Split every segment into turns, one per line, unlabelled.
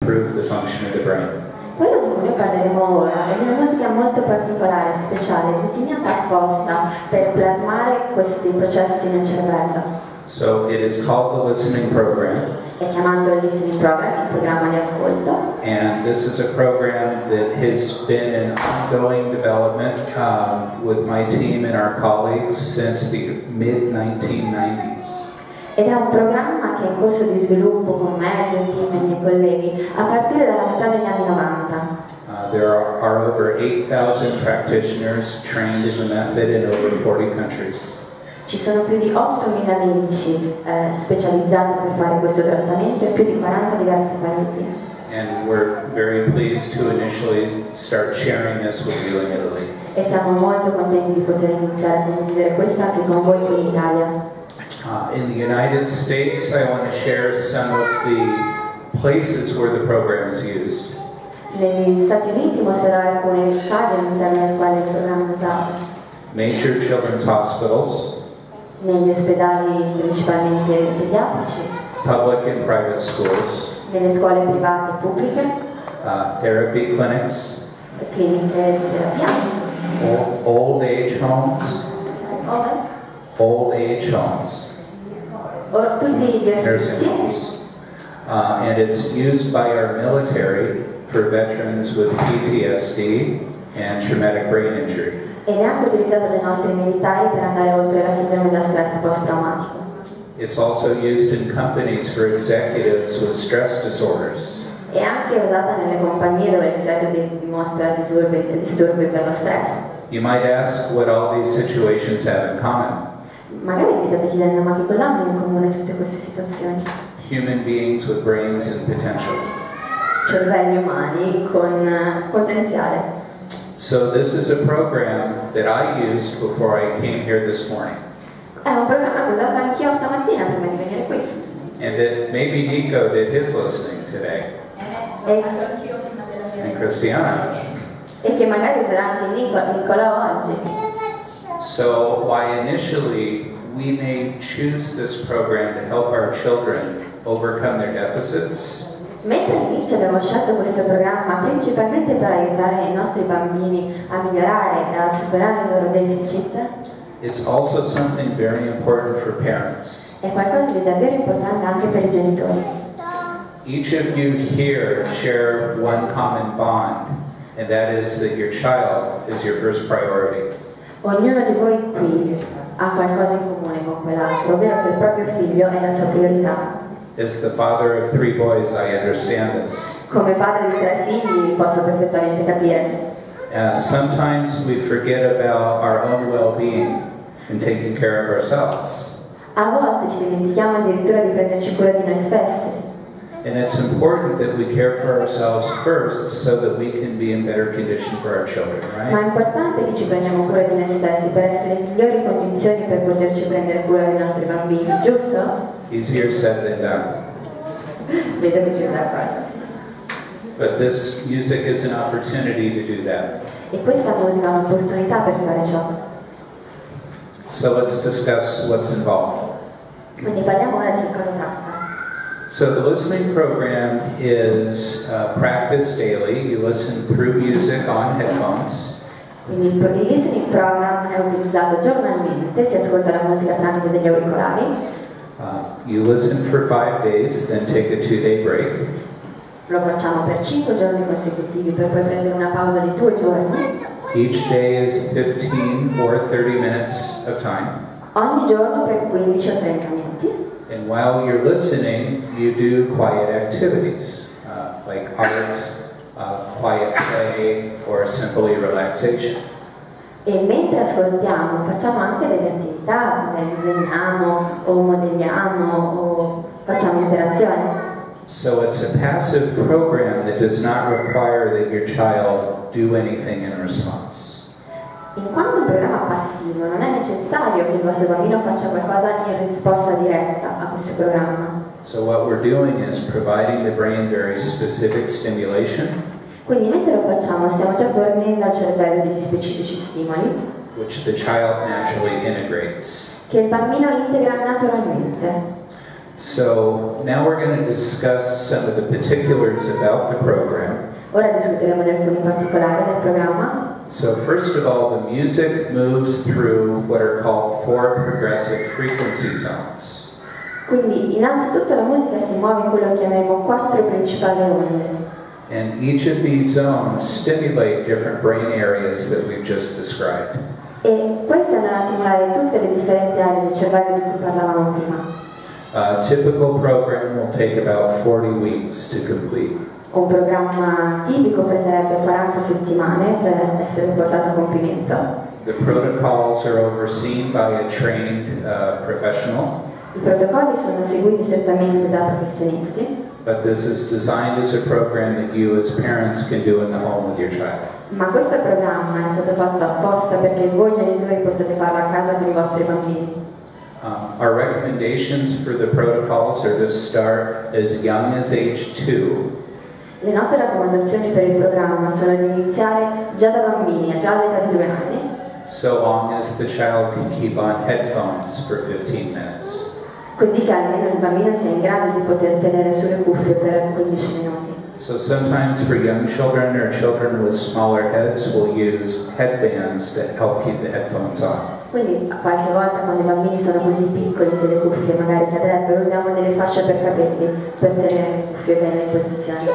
improve the function of the brain.
Quello di cui noi parleremo ora è una musica molto particolare, speciale, disegnata apposta per plasmare questi processi nel cervello.
So it is called the listening program.
È chiamato il listening program, il programma di ascolto.
And this is a program that has been in ongoing development with my team and our colleagues since the mid-1990s.
Ed è un programma che è in corso di sviluppo con me, il team e i miei colleghi a partire dalla metà degli anni 90.
There are over 8,000 practitioners trained in the method in over 40 countries.
Ci sono più di 8.000 medici specializzati per fare questo trattamento in più di 40 diversi paesi.
And we're very pleased to initially start sharing this with you in Italy.
E siamo molto contenti di poter iniziare a condividere questo anche con voi qui in Italia.
In the United States, I want to share some of the places where the program is used.
Negli Stati Uniti mostrerò alcune casi all'interno del quale il programma è usato.
Major children's hospitals.
Negli ospedali principalmente pediatrici.
Public and private schools.
Nelle scuole private e pubbliche.
Therapy clinics.
Cliniche di terapia.
Old age homes. Old age homes.
Tutti gli
nursing homes. And it's used by our military for veterans with PTSD and traumatic brain injury.
Ed è anche utilizzato dai nostri militari per andare oltre la sindrome da stress post-traumatico.
It's also used in companies for executives with stress disorders.
È anche usata nelle compagnie dove l'executive dimostra disturbi per lo stress.
You might ask what all these situations have in common.
Magari vi state chiedendo ma che cosa hanno in comune tutte queste situazioni?
Human beings with brains and potential.
Cervelli umani con potenziale.
So this is a program that I used before I came here this morning.
È un programma che ho usato anch'io stamattina prima di venire qui.
And that maybe Nico did his listening today. And Cristiana.
E che magari userà anche Nicola oggi.
So why initially we may choose this program to help our children overcome their deficits.
Mentre all'inizio abbiamo scelto questo programma principalmente per aiutare i nostri bambini a migliorare e a superare i loro deficit,
it's also something very important for parents.
È qualcosa di davvero importante anche per i genitori.
Each of you here share one common bond, and that is that your child is your first priority.
Ognuno di voi qui ha qualcosa in comune con quell'altro, ovvero che il proprio figlio è la sua priorità.
As the father of 3 boys, I understand this.
Come padre di 3 figli posso perfettamente capire.
Sometimes we forget about our own well-being and taking care of ourselves.
A volte ci dimentichiamo addirittura di prenderci cura di noi stessi.
And it's important that we care for ourselves first so that we can be in better condition for our children, right?
Ma è importante che ci prendiamo cura di noi stessi per essere in migliori condizioni per poterci prendere cura dei nostri bambini, giusto?
Easier said than done.
Vedo che ci sta d'accordo.
But this music is an opportunity to do that.
E questa musica è un'opportunità per fare ciò.
So let's discuss what's involved.
Quindi parliamo ora di cosa tratta.
So the listening program is practiced daily. You listen through music on headphones.
Quindi il listening program è utilizzato giornalmente, si ascolta la musica tramite degli auricolari.
You listen for 5 days, then take a 2-day break.
Lo facciamo per 5 giorni consecutivi per poi prendere una pausa di 2 giorni.
Each day is 15 or 30 minutes of time.
Ogni giorno per 15 o 30 minuti.
And while you're listening, you do quiet activities, like art, quiet play, or simply relaxation.
E mentre ascoltiamo facciamo anche delle attività, come disegniamo o modelliamo o facciamo interazione.
So it's a passive program that does not require that your child do anything in response.
In quanto un programma passivo, non è necessario che il vostro bambino faccia qualcosa in risposta diretta a questo programma.
So what we're doing is providing the brain very specific stimulation.
Quindi mentre lo facciamo stiamo già fornendo al cervello degli specifici stimoli
Which the child naturally integrates.
che il bambino integra naturalmente.
So now we're going to discuss some of the particulars about the program.
Ora discuteremo di alcuni particolari del programma.
So first of all, the music moves through what are called 4 progressive frequency zones.
Quindi innanzitutto la musica si muove in quello che chiameremo 4 principali onde.
And each of these zones stimulate different brain areas that we've just described.
E queste andranno a stimolare tutte le differenti aree del cervello di cui parlavamo prima.
A typical program will take about 40 weeks to complete.
Un programma tipico prenderebbe 40 settimane per essere portato a compimento.
The protocols are overseen by a trained professional.
I protocolli sono seguiti strettamente da professionisti.
But this is designed as a program that you as parents can do in the home with your child.
Ma questo programma è stato fatto apposta perché voi genitori possiate farlo a casa con i vostri bambini.
Our recommendations for the protocols are to start as young as age 2.
Le nostre raccomandazioni per il programma sono di iniziare già da bambini, già all'età di 2 anni,
So long as the child can keep on headphones for 15 minutes.
così che almeno il bambino sia in grado di poter tenere sulle cuffie per 15 minuti.
So sometimes for young children or children with smaller heads, we'll use headbands to help keep the headphones on.
Quindi qualche volta quando i bambini sono così piccoli che le cuffie magari cadrebbero, usiamo delle fasce per capelli per tenere le cuffie bene in posizione.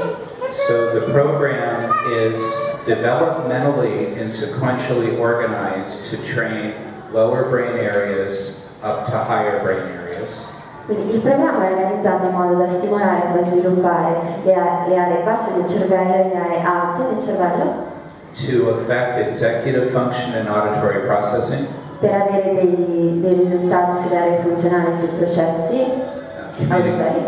So the program is developmentally and sequentially organized to train lower brain areas up to higher brain areas.
Quindi il programma è organizzato in modo da stimolare e poi sviluppare le aree basse del cervello e le aree alte del cervello
to affect executive function and auditory processing,
per avere dei risultati sulle aree funzionali e sui processi auditori,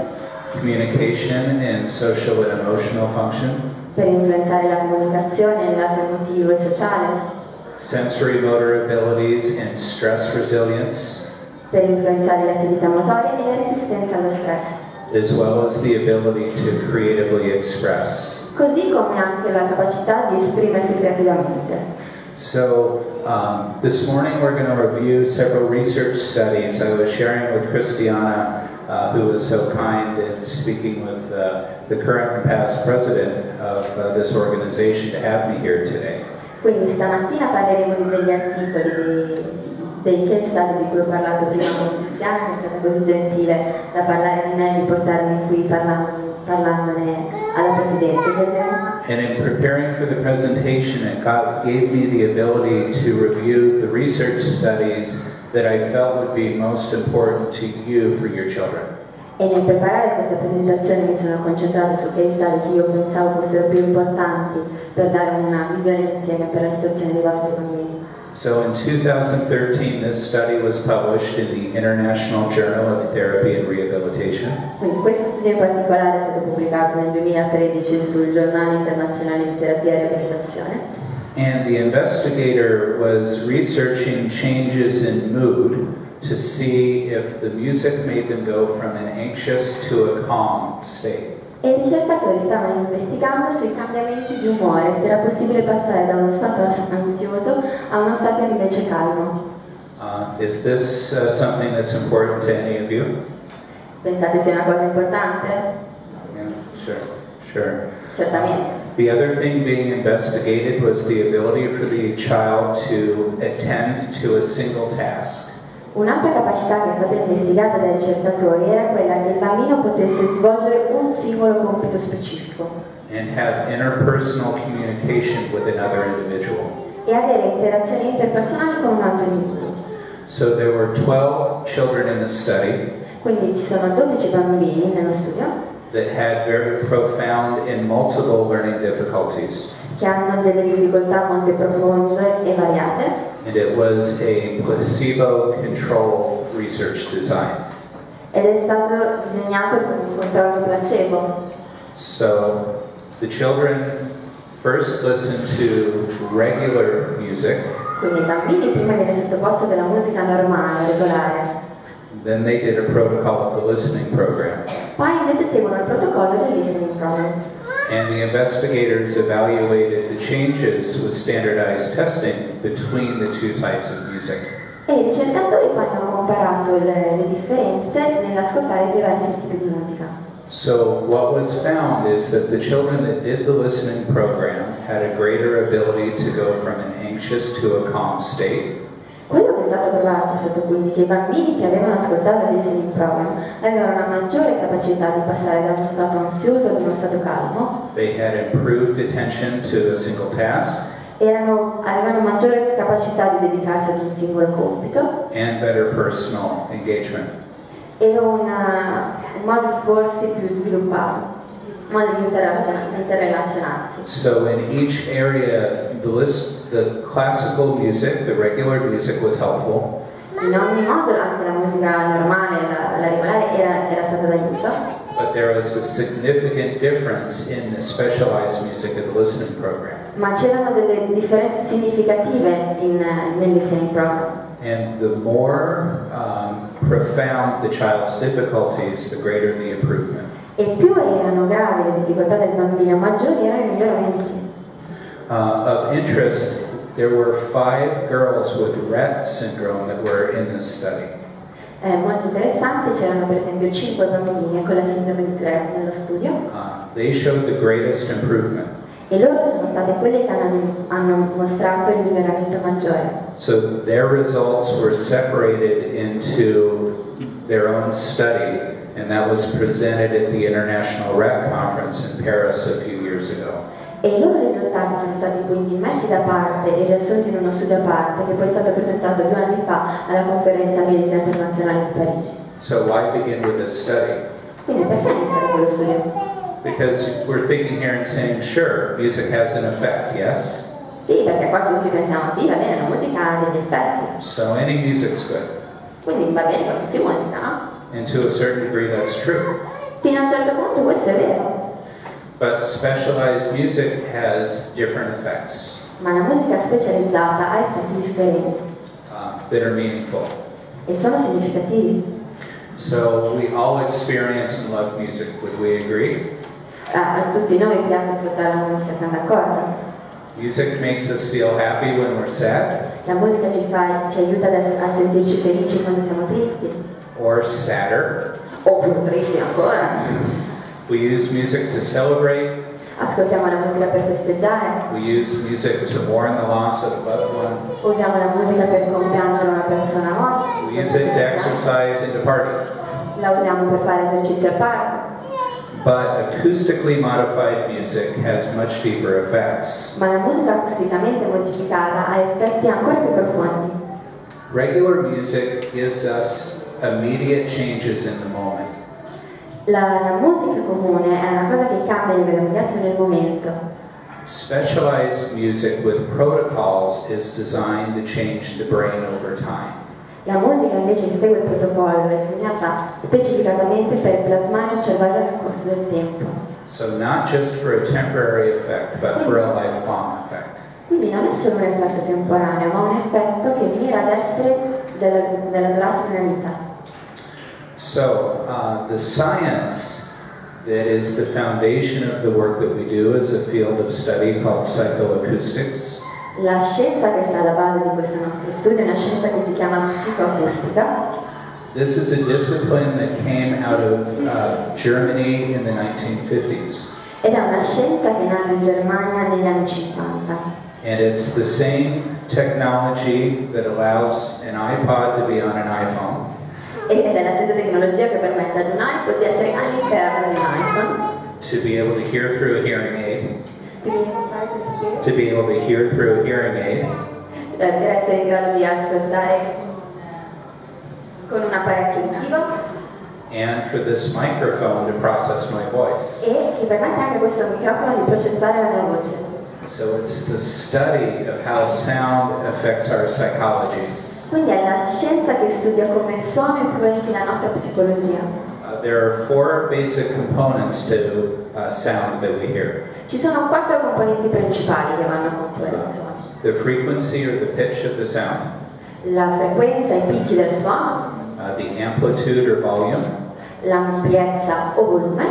communication and social and emotional function,
per influenzare la comunicazione, il lato emotivo e sociale,
sensory motor abilities and stress resilience,
per influenzare le attività motorie e la resistenza allo stress,
as well as the ability to creatively express.
così come anche la capacità di esprimersi creativamente.
So this morning we're going to review several research studies. I was sharing with Christiana, who was so kind in speaking with the current and past president of this organization to have me here today.
Quindi stamattina parleremo di degli articoli, dei case study di cui ho parlato prima con Cristiano, che è stata così gentile da parlare di me e di portarmi qui parlandone alla Presidente.
And in preparing for the presentation, God gave me the ability to review the research studies that I felt would be most important to you for your children.
E nel preparare questa presentazione mi sono concentrato su case study che io pensavo fossero più importanti per dare una visione insieme per la situazione dei vostri bambini.
So in 2013, this study was published in the International Journal of Therapy and Rehabilitation.
Quindi questo studio in particolare è stato pubblicato nel 2013 sul Giornale Internazionale di Terapia e Riabilitazione.
And the investigator was researching changes in mood to see if the music made them go from an anxious to a calm state.
E i ricercatori stavano investigando sui cambiamenti di umore, se era possibile passare da uno stato ansioso a uno stato invece calmo.
Is this something that's important to any of you?
Pensate sia una cosa importante?
Yeah, sure.
Certamente.
The other thing being investigated was the ability for the child to attend to a single task.
Un'altra capacità che è stata investigata dai ricercatori era quella che il bambino potesse svolgere un singolo compito specifico
and have interpersonal communication with another individual.
e avere interazioni interpersonali con un altro individuo.
So there were 12 children in the study
Quindi ci sono 12 bambini nello studio
that had very profound and multiple learning difficulties.
che hanno delle difficoltà molto profonde e variate.
And it was a placebo-controlled research design.
Ed è stato disegnato con un controllo placebo.
So the children first listened to regular music.
Quindi i bambini prima viene sottoposto della musica normale, regolare.
Then they did a protocol of the listening program.
Poi invece seguono il protocollo del listening program.
And the investigators evaluated the changes with standardized testing between the two types of music.
E i ricercatori poi hanno comparato le differenze nell'ascoltare diversi tipi di musica.
So what was found is that the children that did the listening program had a greater ability to go from an anxious to a calm state.
Quello che è stato provato è stato quindi che i bambini che avevano ascoltato il listening program avevano una maggiore capacità di passare da uno stato ansioso ad uno stato calmo.
They had improved attention to a single task.
Avevano maggiore capacità di dedicarsi ad un singolo compito
And better personal engagement.
e un modo di porsi più sviluppato, un modo di interrelazionarsi.
So in each area, the classical music, the regular music was helpful.
In ogni modo anche la musica normale, la regolare era stata d'aiuto.
But there was a significant difference in the specialized music of the listening program.
Ma c'erano delle differenze significative nel listening program.
And the more profound the child's difficulties, the greater the improvement.
E più erano gravi le difficoltà del bambino, maggiori erano i miglioramenti.
Of interest, there were 5 girls with Rett syndrome that were in this study.
Molto interessanti, c'erano per esempio 5 bambine con la sindrome di Tourette nello studio.
They showed the greatest improvement.
E loro sono state quelle che hanno mostrato il miglioramento maggiore.
So their results were separated into their own study, and that was presented at the International Rett Conference in Paris a few years ago.
E i loro risultati sono stati quindi messi da parte e riassunti in uno studio a parte che poi è stato presentato 2 anni fa alla conferenza medica internazionale di Parigi.
So why begin with this study?
Quindi perché iniziare quello studio?
Because we're thinking here and saying, sure, music has an effect, yes?
Sì, perché qua tutti pensiamo, sì, va bene, la musica ha degli effetti.
So any music's good.
Quindi va bene qualsiasi musica, no?
And to a certain degree that's true.
Fino a un certo punto questo è vero.
But specialized music has different effects
Ma la musica specializzata ha effetti differenti
that are meaningful.
e sono significativi.
So we all experience and love music, would we agree?
A tutti noi piace ascoltare la musica, siamo d'accordo?
Music makes us feel happy when we're sad,
La musica ci aiuta a sentirci felici quando siamo tristi,
or sadder.
oppure tristi ancora.
We use music to celebrate.
Ascoltiamo la musica per festeggiare,
We use music to mourn the loss of a loved one.
usiamo la musica per compiangere una persona morta,
We use it to exercise and to party.
la usiamo per fare esercizio al parco.
But acoustically modified music has much deeper effects.
Ma la musica acusticamente modificata ha effetti ancora più profondi.
Regular music gives us immediate changes in the moment.
La musica comune è una cosa che cambia a livello immediato nel momento.
Specialized music with protocols is designed to change the brain over time.
La musica invece che segue il protocollo è disegnata specificatamente per plasmare il cervello nel corso del tempo.
So not just for a temporary effect, but for a lifelong effect.
Quindi non è solo un effetto temporaneo, ma un effetto che mira ad essere della durata di una vita.
So the science that is the foundation of the work that we do is a field of study called psychoacoustics.
La scienza che sta alla base di questo nostro studio è una scienza che si chiama psicoacustica.
This is a discipline that came out of Germany in the 1950s.
Ed è una scienza che è nata in Germania negli anni 50.
And it's the same technology that allows an iPod to be on an iPhone.
Ed è la stessa tecnologia che permette ad un iPod di essere all'interno di un iPhone.
To be able to hear through a hearing aid.
To
be able to hear through a hearing aid.
Per essere in grado di ascoltare con un apparecchio uditivo.
And for this microphone to process my voice.
E che permette anche a questo microfono di processare la mia voce.
So it's the study of how sound affects our psychology.
Quindi è la scienza che studia come il suono influenzi la nostra psicologia.
There are 4 basic components to sound that we hear.
Ci sono 4 componenti principali che vanno a comporre il suono.
The frequency or the pitch of the sound.
La frequenza, i picchi del suono.
The amplitude or volume.
L'ampiezza o volume.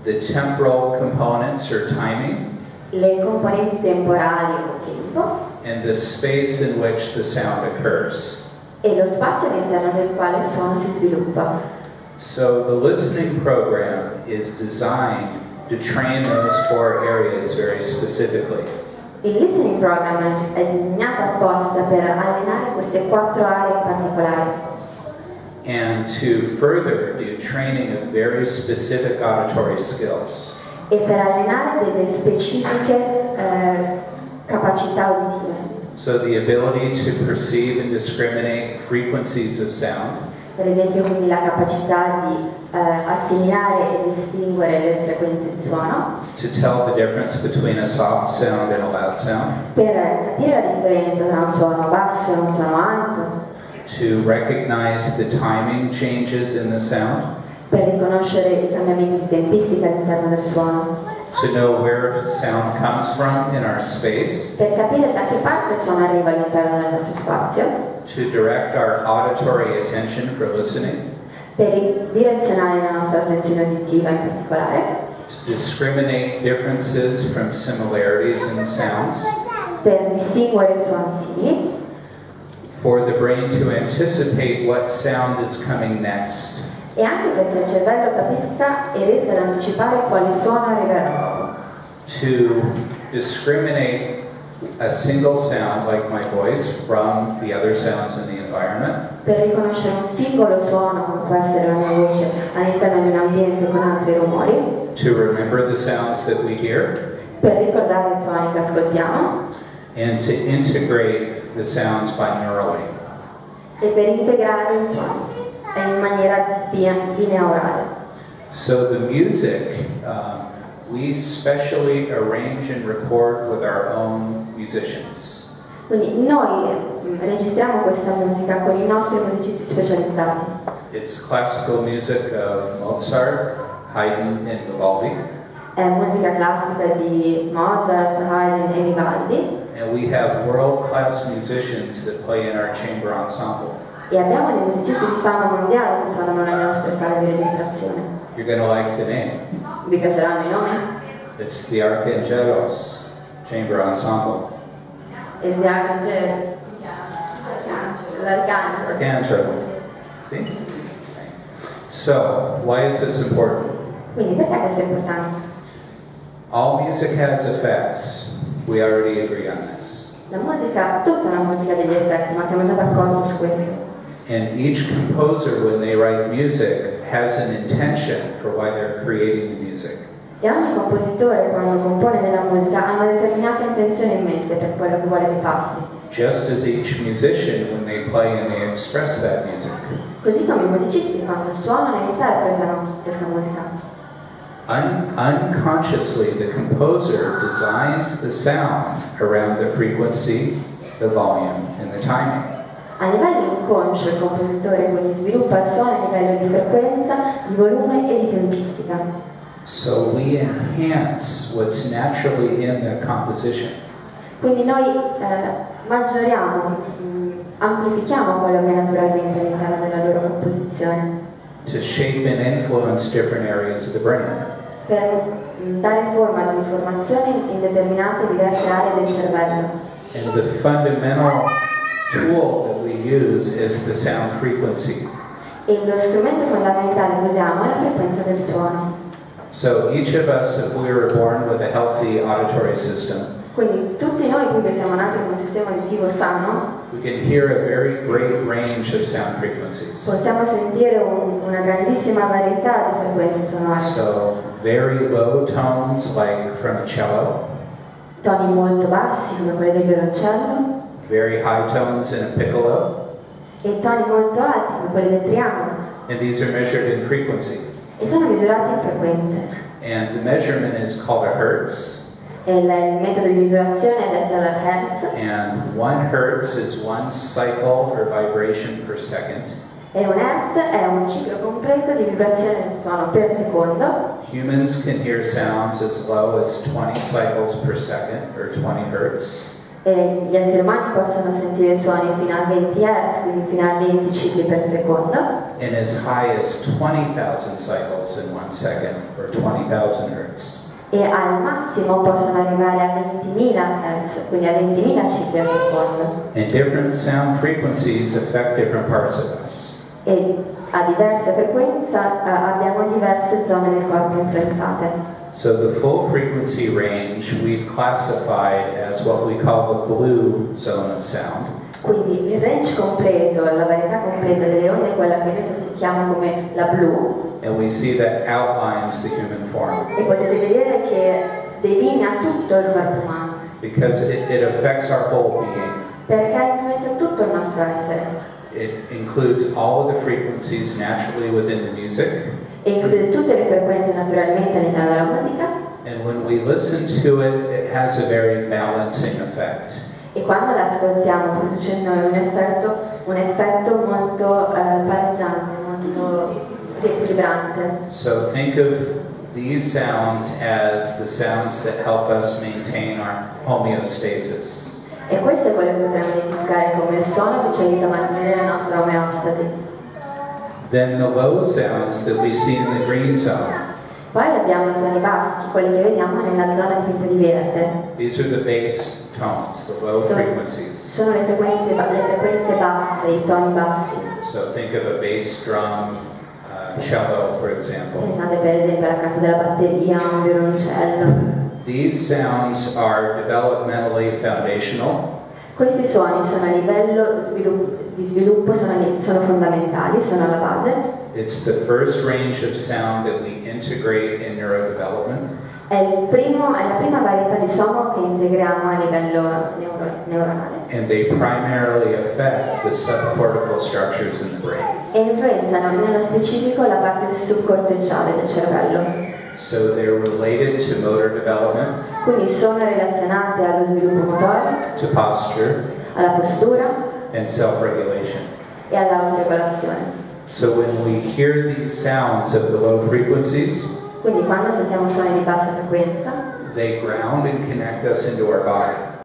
The temporal components or timing.
Le componenti temporali o tempo.
And the space in which the sound occurs.
e lo spazio all'interno del quale il suono si sviluppa.
So the listening program is designed to train those 4 areas very specifically.
Il listening program è disegnato apposta per allenare queste 4 aree in particolare.
And to further do training of very specific auditory skills.
E per allenare delle specifiche capacità uditive.
So the ability to perceive and discriminate frequencies of sound.
Per esempio quindi la capacità di assimilare e distinguere le frequenze di suono.
To tell the difference between a soft sound and a loud sound.
Per capire la differenza tra un suono basso e un suono alto.
To recognize the timing changes in the sound.
Per riconoscere i cambiamenti di tempistica all'interno del suono.
To know where sound comes from in our space.
Per capire da che parte il suono arriva all'interno del nostro spazio.
To direct our auditory attention for listening.
Per direzionare la nostra attenzione uditiva in particolare.
To discriminate differences from similarities in sounds.
Per distinguere suoni simili.
For the brain to anticipate what sound is coming next.
E anche perché il cervello capisca e riesca ad anticipare quali suono arriverà dopo.
To discriminate a single sound like my voice from the other sounds in the environment.
Per riconoscere un singolo suono, come può essere la mia voce, all'interno di un ambiente con altri rumori.
To remember the sounds that we hear.
Per ricordare i suoni che ascoltiamo.
And to integrate the sounds binaurally.
E per integrare i suoni in maniera bineurale.
So the music we specially arrange and record with our own musicians.
Quindi noi registriamo questa musica con i nostri musicisti specializzati.
It's classical music of Mozart, Haydn and Vivaldi.
È musica classica di Mozart, Haydn e Vivaldi.
And we have world-class musicians that play in our chamber ensemble.
E abbiamo dei musicisti di fama mondiale che suonano nelle nostre sale di registrazione.
You're going to like the name.
Vi piaceranno i nomi?
It's the Archangelos Chamber Ensemble.
It's the Arcangelo. L'Arcangelo.
Arcangelo. See? So, why is this important?
Quindi perché questo è importante?
All music has effects. We already agree on this.
La musica, tutta la musica ha degli effetti, ma siamo già d'accordo su questo.
And each composer, when they write music, has an intention for why they're creating the music.
E ogni compositore, quando compone della musica, ha una determinata intenzione in mente per quello che vuole che passi.
Just as each musician, when they play and they express that music.
Così come i musicisti, quando suonano e interpretano questa musica.
Unconsciously, the composer designs the sound around the frequency, the volume, and the timing.
A livello inconscio il compositore quindi sviluppa il suono a livello di frequenza, di volume e di tempistica.
So we enhance what's naturally in the composition.
Quindi noi maggioriamo, amplifichiamo quello che è naturalmente all'interno della loro composizione.
To shape and influence different areas of the brain.
Per dare forma all'informazione in determinate diverse aree del cervello.
And the fundamental tool that we use is the sound frequency.
E lo strumento fondamentale che usiamo è la frequenza del suono.
So each of us, if we were born with a healthy auditory system,
quindi tutti noi qui che siamo nati con un sistema uditivo sano,
we can hear a very great range of sound frequencies.
possiamo sentire una grandissima varietà di frequenze sonore.
So very low tones like from a cello.
Toni molto bassi come quelli del violoncello.
Very high tones in a piccolo.
E toni molto alti come quelli del triangolo.
And these are measured in frequency.
E sono misurati in frequenze.
And the measurement is called a hertz.
E il metodo di misurazione è detto la hertz.
And 1 hertz is 1 cycle or vibration per second.
E un hertz è un ciclo completo di vibrazione del suono per secondo.
Humans can hear sounds as low as 20 cycles per second, or 20 hertz.
E gli esseri umani possono sentire suoni fino a 20 Hz, quindi fino a 20 cicli per secondo.
And as high as 20,000 cycles in 1 second, or 20,000 hertz.
e al massimo possono arrivare a 20.000 Hz, quindi a 20.000 cicli al secondo.
And different sound frequencies affect different parts of us.
E a diverse frequenze abbiamo diverse zone del corpo influenzate.
So the full frequency range we've classified as what we call the blue zone of sound.
Quindi il range completo, la varietà completa delle onde è quella che noi si chiama come la blu.
And we see that outlines the human form.
E potete vedere che delinea tutto il corpo umano.
Because it affects our whole being.
Perché influenza tutto il nostro essere.
It includes all of the frequencies naturally within the music.
E include tutte le frequenze naturalmente all'interno della musica.
And when we listen to it, it has a very balancing effect.
E quando la ascoltiamo produce in noi un effetto molto pareggiante, molto riequilibrante.
So think of these sounds as the sounds that help us maintain our homeostasis.
E questo è quello che potremmo identificare come il suono che ci aiuta a mantenere la nostra omeostasi.
Then the low sounds that we see in the green zone.
Poi abbiamo i suoni bassi, quelli che vediamo nella zona dipinta di verde.
These are the bass tones, the low frequencies.
Sono le frequenze basse, i toni bassi.
So think of a bass drum, cello, for example.
Pensate per esempio alla cassa della batteria, un violoncello.
These sounds are developmentally foundational.
Questi suoni sono a livello di sviluppo, sono fondamentali, sono alla base.
It's the first range of sound that we integrate in neurodevelopment.
È la prima varietà di suono che integriamo a livello neuronale.
And they primarily affect the subcortical structures in the brain.
E influenzano nello specifico la parte subcortecciale del cervello.
So they're related to motor development,
Quindi sono relazionate allo sviluppo motore,
to posture,
alla postura
and self-regulation.
e all'autoregolazione.
So when we hear these sounds of the low frequencies,
Quindi quando sentiamo suoni di bassa frequenza,
they ground and connect us into our body.